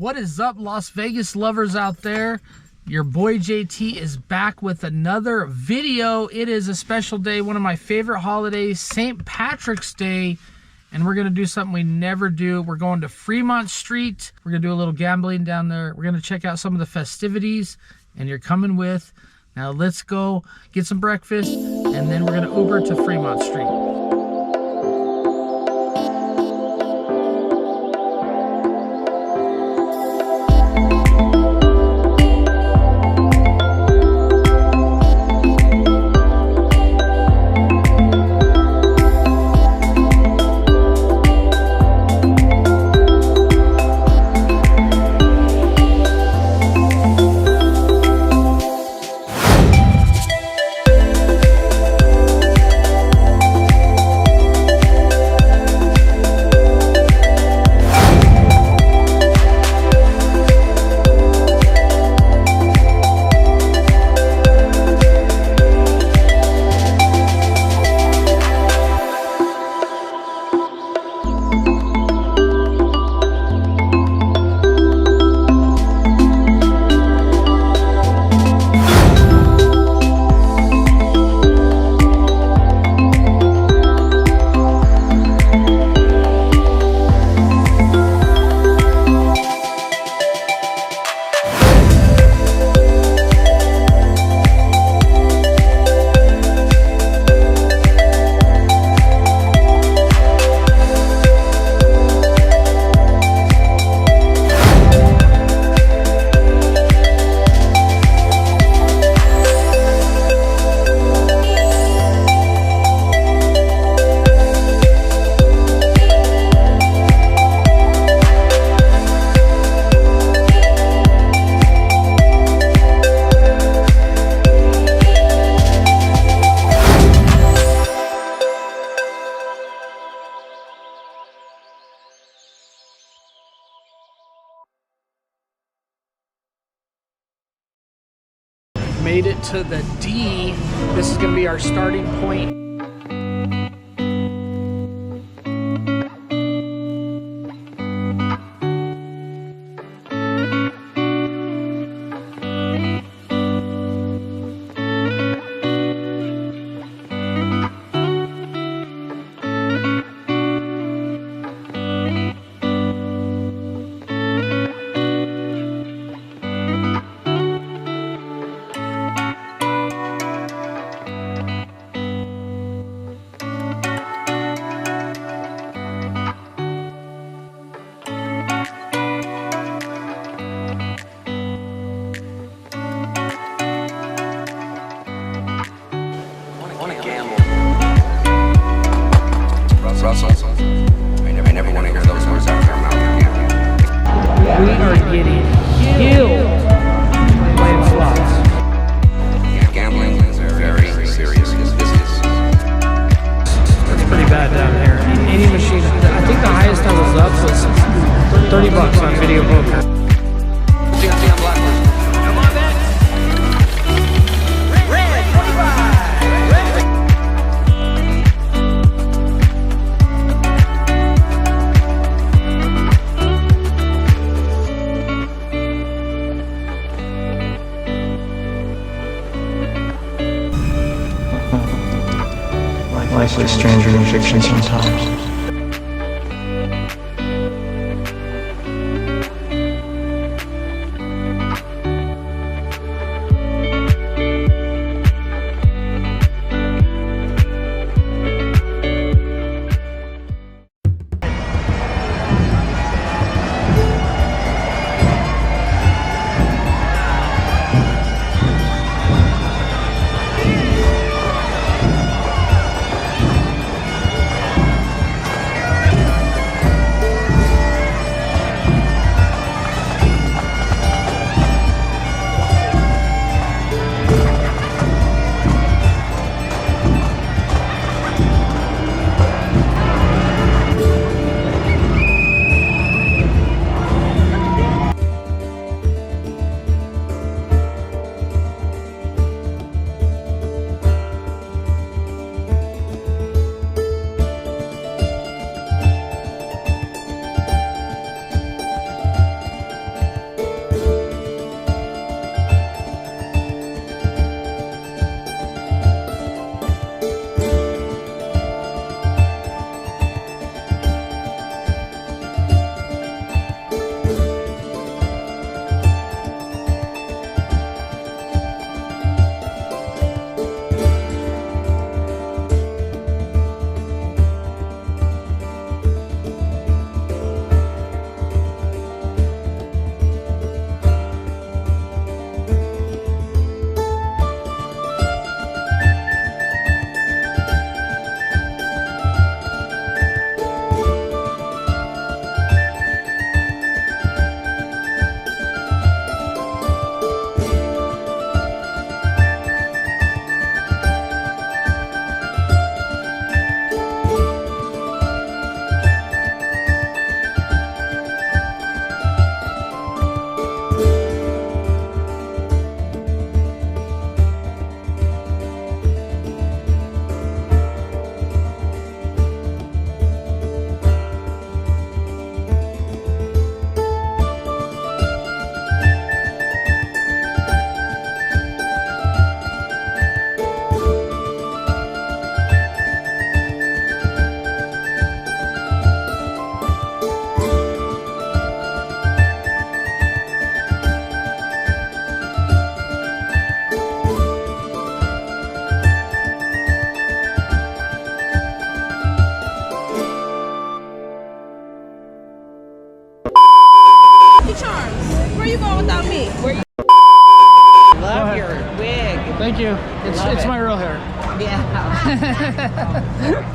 What is up, Las Vegas lovers out there? Your boy JT is back with another video. It is a special day, one of my favorite holidays, St. Patrick's Day, and we're gonna do something we never do. We're going to Fremont Street. We're gonna do a little gambling down there. We're gonna check out some of the festivities, and you're coming with. Now let's go get some breakfast, and then we're gonna Uber to Fremont Street. Made it to the D. This is gonna be our starting point. I never want to hear those words out of their mouth. We are getting killed playing slots. Yeah, gambling is a very serious business. That's pretty bad down here. Any machine, I think the highest I was up was $30 on video poker. Come on, man. Red 25. Red. Life is stranger than fiction sometimes.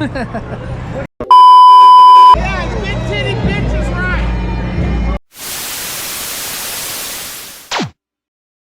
it.